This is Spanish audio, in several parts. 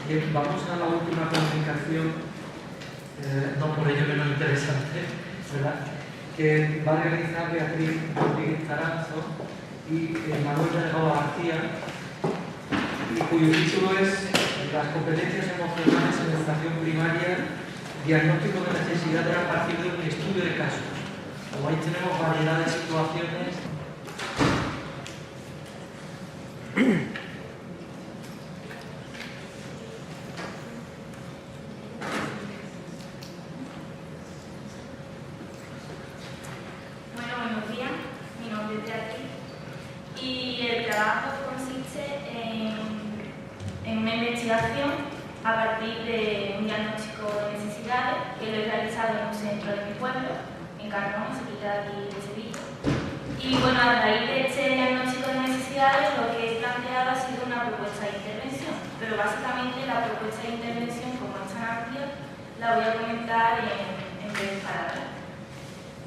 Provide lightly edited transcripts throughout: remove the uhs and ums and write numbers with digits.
Vamos a la última comunicación, no por ello menos interesante, ¿verdad?, que va a realizar Beatriz Rodríguez Taranzo y Manuel Delgado García, y cuyo título es Las competencias emocionales en educación primaria, diagnóstico de necesidades a partir de un estudio de casos. Como ahí tenemos variedad de situaciones. Buenos días, mi nombre es Beatriz y el trabajo consiste en una investigación a partir de un diagnóstico de necesidades que lo he realizado en un centro de mi pueblo, en Carmona, cerquita de aquí de Sevilla. Y bueno, a raíz de este diagnóstico de necesidades, lo que he planteado ha sido una propuesta de intervención, pero básicamente la propuesta de intervención, como es tan amplia, la voy a comentar en breves palabras.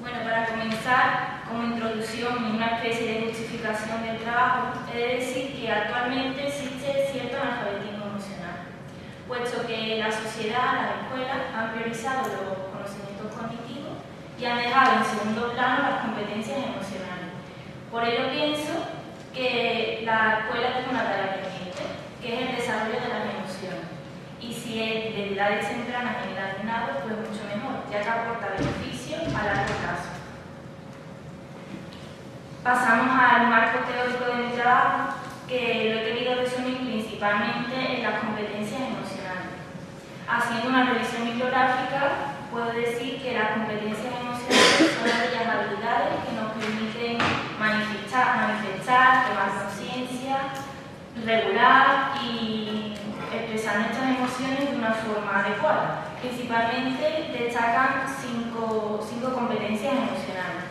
Bueno, para comenzar, como introducción y una especie de justificación del trabajo, he de decir que actualmente existe cierto analfabetismo emocional, puesto que la sociedad, las escuelas, han priorizado los conocimientos cognitivos y han dejado en segundo plano las competencias emocionales. Por ello pienso que la escuela tiene una tarea pendiente, que es el desarrollo de las emociones. Y si es de edades tempranas en el alumnado, pues mucho mejor, ya que aporta beneficios a largo plazo. Pasamos al marco teórico de mi trabajo, que lo he querido resumir principalmente en las competencias emocionales. Haciendo una revisión bibliográfica, puedo decir que las competencias emocionales son aquellas habilidades que nos permiten manifestar, tomar conciencia, regular y expresar nuestras emociones de una forma adecuada. Principalmente destacan cinco competencias emocionales.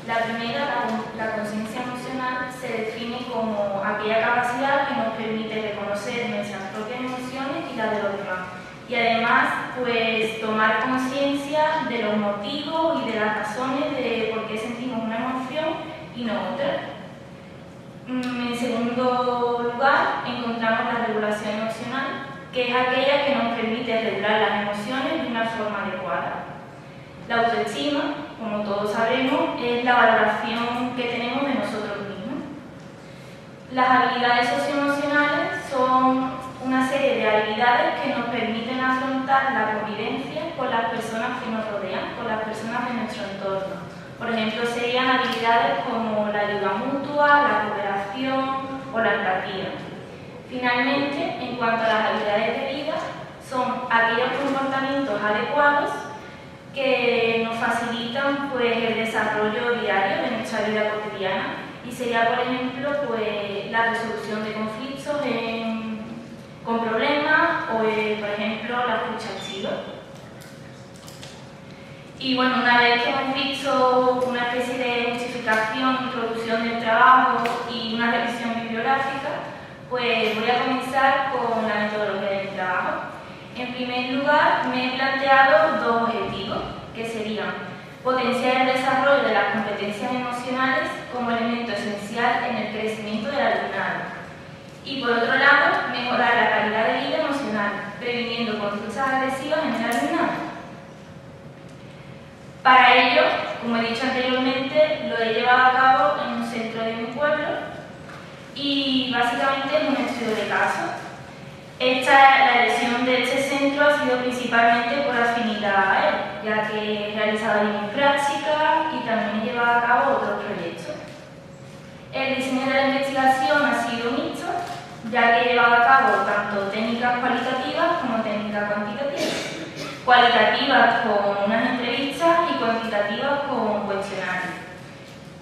La primera, la conciencia emocional, se define como aquella capacidad que nos permite reconocer nuestras propias emociones y las de los demás. Y además, pues, tomar conciencia de los motivos y de las razones de por qué sentimos una emoción y no otra. En segundo lugar, encontramos la regulación emocional, que es aquella que nos permite regular las emociones de una forma adecuada. La autoestima, como todos sabemos, es la valoración que tenemos de nosotros mismos. Las habilidades socioemocionales son una serie de habilidades que nos permiten afrontar la convivencia con las personas que nos rodean, con las personas de nuestro entorno. Por ejemplo, serían habilidades como la ayuda mutua, la cooperación o la empatía. Finalmente, en cuanto a las habilidades de vida, son aquellos comportamientos adecuados que nos facilitan, pues, el desarrollo diario de nuestra vida cotidiana, y sería, por ejemplo, pues, la resolución de conflictos con problemas o, por ejemplo, la escucha activa. Y bueno, una vez que hemos visto una especie de justificación, introducción del trabajo y una revisión bibliográfica, pues voy a comenzar con la metodología del trabajo. En primer lugar, me he planteado dos objetivos, que serían potenciar el desarrollo de las competencias emocionales como elemento esencial en el crecimiento del alumnado. Y por otro lado, mejorar la calidad de vida emocional, previniendo conductas agresivas en el alumnado. Para ello, como he dicho anteriormente, lo he llevado a cabo en un centro de mi pueblo y básicamente es un estudio de caso. La elección de este centro ha sido principalmente por afinidad a él, ya que he realizado allí mi práctica y también he llevado a cabo otros proyectos. El diseño de la investigación ha sido mixto, ya que he llevado a cabo tanto técnicas cualitativas como técnicas cuantitativas. Cualitativas con unas entrevistas y cuantitativas con cuestionarios.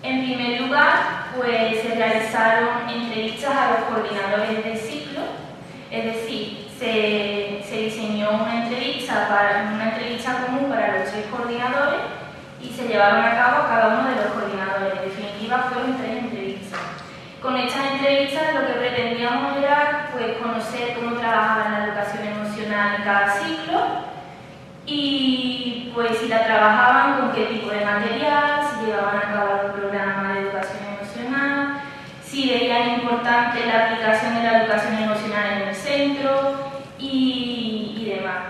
En primer lugar, pues se realizaron entrevistas a los coordinadores del ciclo, es decir, se diseñó una entrevista común para los tres coordinadores y se llevaron a cabo a cada uno de los coordinadores. En definitiva, fueron 3 entrevistas. Con estas entrevistas lo que pretendíamos era, pues, conocer cómo trabajaba la educación emocional en cada ciclo y, pues, si la trabajaban, con qué tipo de material, si llevaban a cabo un programa de educación emocional, si veían importante la aplicación de la educación emocional en el centro y demás.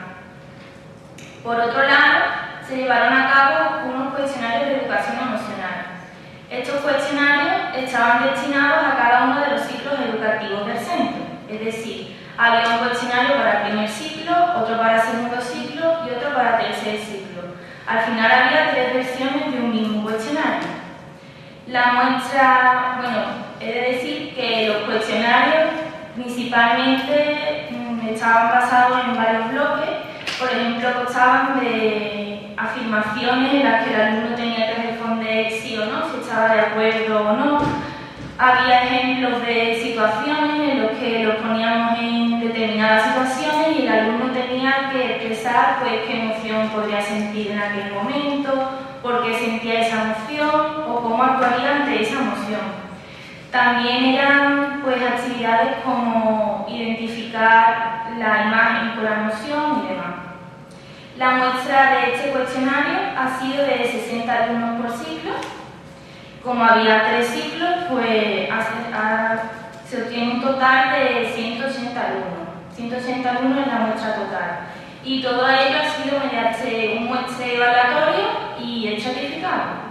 Por otro lado, se llevaron a cabo unos cuestionarios de educación emocional. Estos cuestionarios estaban destinados a cada uno de los ciclos educativos del centro, es decir, había un cuestionario para primer ciclo, otro para segundo ciclo y otro para tercer ciclo. Al final había 3 versiones de un mismo cuestionario. La muestra, bueno, he de decir que los cuestionarios principalmente estaban basados en varios bloques. Por ejemplo, constaban de afirmaciones en las que el alumno tenía que responder sí o no, si estaba de acuerdo o no. Había ejemplos de situaciones en los que los poníamos en determinadas situaciones y el alumno tenía que expresar pues, qué emoción podría sentir en aquel momento, por qué sentía esa emoción o cómo actuaría ante esa emoción. También eran pues, actividades como identificar la imagen con la emoción y demás. La muestra de este cuestionario ha sido de 60 alumnos por ciclo. Como había 3 ciclos, pues se obtiene un total de 180 alumnos. 180 alumnos en la muestra total. Y todo ello ha sido mediante un muestreo evaluatorio y el certificado.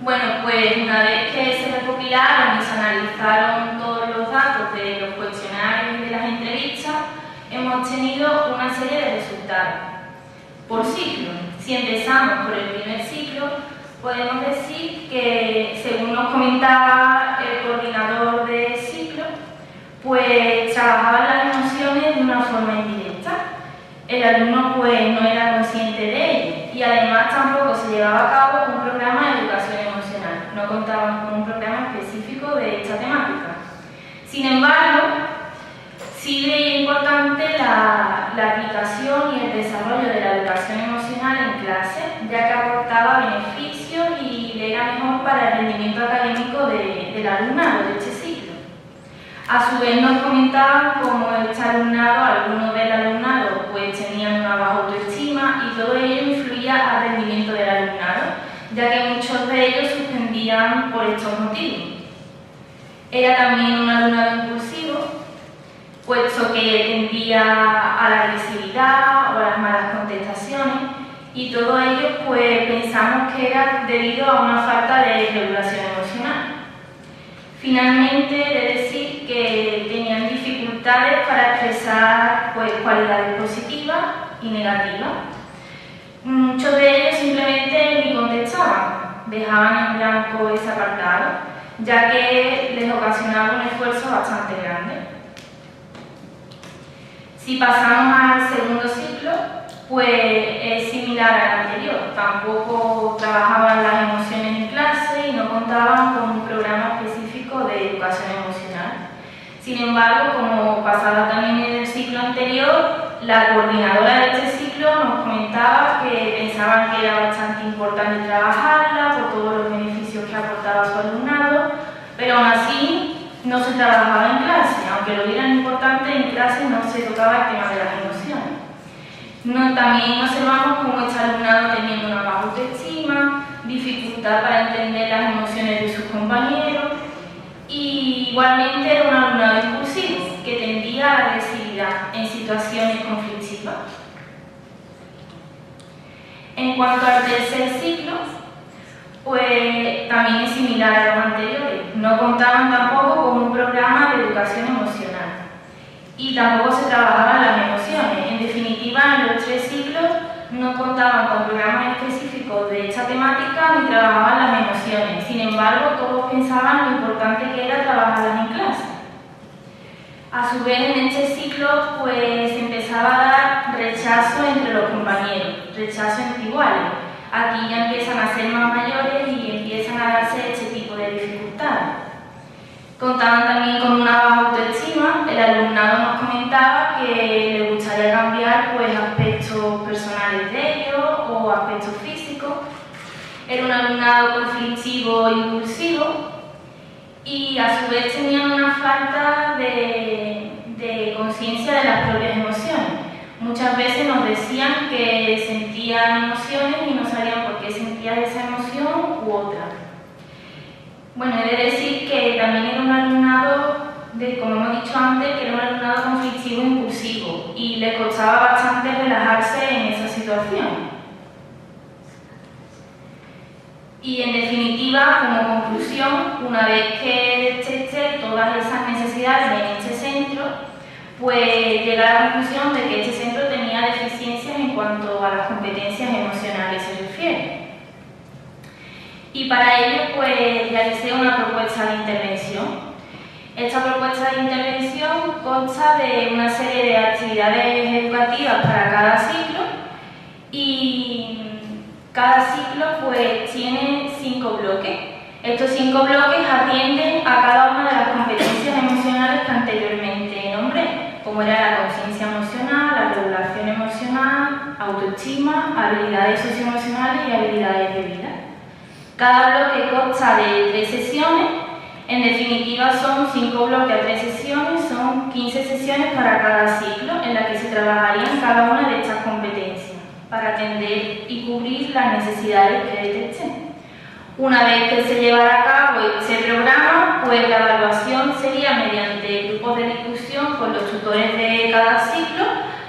Bueno, pues una vez que se recopilaron y se analizaron todos los datos de los cuestionarios y de las entrevistas, hemos tenido una serie de resultados por ciclo. Si empezamos por el primer ciclo, podemos decir que, según nos comentaba el coordinador de ciclo, pues trabajaban las emociones de una forma indirecta. El alumno pues no era consciente de ello y además tampoco se llevaba a cabo un programa de educación emocional. No contaban con un programa específico de esta temática. Sin embargo, sí es importante la aplicación y el desarrollo de la educación emocional en clase, ya que aportaba beneficios y era mejor para el rendimiento académico del alumnado de este ciclo. A su vez nos comentaban cómo este alumnado, algunos del alumnado, pues tenían una baja autoestima y todo ello influía al rendimiento del alumnado, ya que muchos de ellos suspendían por estos motivos. Era también un alumnado impulsivo, puesto que tendía a la agresividad o a las malas contestaciones, y todo ello pues pensamos que era debido a una falta de regulación emocional. Finalmente, he de decir que tenían dificultades para expresar pues, cualidades positivas y negativas. Muchos de ellos simplemente ni contestaban, dejaban en blanco ese apartado, ya que les ocasionaba un esfuerzo bastante grande. Si pasamos al segundo ciclo, pues es similar al anterior. Tampoco trabajaban las emociones en clase y no contaban con un programa específico de educación emocional. Sin embargo, como pasaba también en el ciclo anterior, la coordinadora de este ciclo nos comentaba que pensaban que era bastante importante trabajarla por todos los beneficios que aportaba a su alumnado, pero aún así no se trabajaba en clase, aunque lo vieran importante, en clase no se tocaba el tema de las emociones. También observamos cómo este alumnado tenía una baja autoestima, dificultad para entender las emociones de sus compañeros y igualmente era un alumnado impulsivo que tendía a la agresividad en situaciones conflictivas. En cuanto al tercer ciclo, pues también es similar a los anteriores. No contaban tampoco con un programa de educación emocional y tampoco se trabajaban las emociones. En definitiva, en los 3 ciclos no contaban con programas específicos de esta temática ni trabajaban las emociones. Sin embargo, todos pensaban lo importante que era trabajarlas en clase. A su vez, en este ciclo, pues empezaba a dar rechazo entre los compañeros, rechazo entre iguales. Aquí ya empiezan a ser más mayores y empiezan a darse este tipo de dificultades. Contaban también con una baja autoestima. El alumnado nos comentaba que le gustaría cambiar pues, aspectos personales de ellos o aspectos físicos. Era un alumnado conflictivo e impulsivo y a su vez tenían una falta de conciencia de las propias emociones. Muchas veces nos decían que sentían emociones y no sabían por qué sentían esa emoción u otra. Bueno, he de decir que también era un alumnado como hemos dicho antes, que era un alumnado conflictivo e impulsivo y le costaba bastante relajarse en esa situación. Y en definitiva, como conclusión, una vez que detecte todas esas necesidades en este centro, pues llega a la conclusión de que este centro tenía deficiencias en cuanto a las competencias emocionales se refiere. Y para ello, pues realicé una propuesta de intervención. Esta propuesta de intervención consta de una serie de actividades educativas para cada ciclo y cada ciclo pues tiene 5 bloques. Estos 5 bloques atienden a cada una de las competencias emocionales que anteriormente nombré, como era la conciencia emocional, la regulación emocional, autoestima, habilidades socioemocionales y habilidades de vida. Cada bloque consta de 3 sesiones. En definitiva son 5 bloques a 3 sesiones, son 15 sesiones para cada ciclo en las que se trabajarían cada una de estas competencias para atender y cubrir las necesidades que detecten. Una vez que se llevara a cabo este programa, pues la evaluación sería mediante grupos de discusión con los tutores de cada ciclo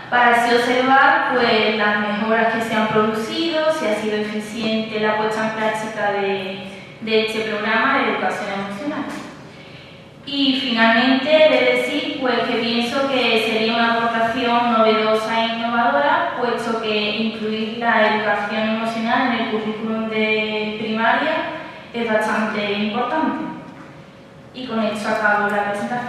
para así observar pues, las mejoras que se han producido, si ha sido eficiente la puesta en práctica de este programa de educación emocional. Y finalmente, he de decir pues, que pienso que sería una aportación novedosa e innovadora, puesto que incluir la educación emocional en el currículum de primaria es bastante importante. Y con esto acabo la presentación.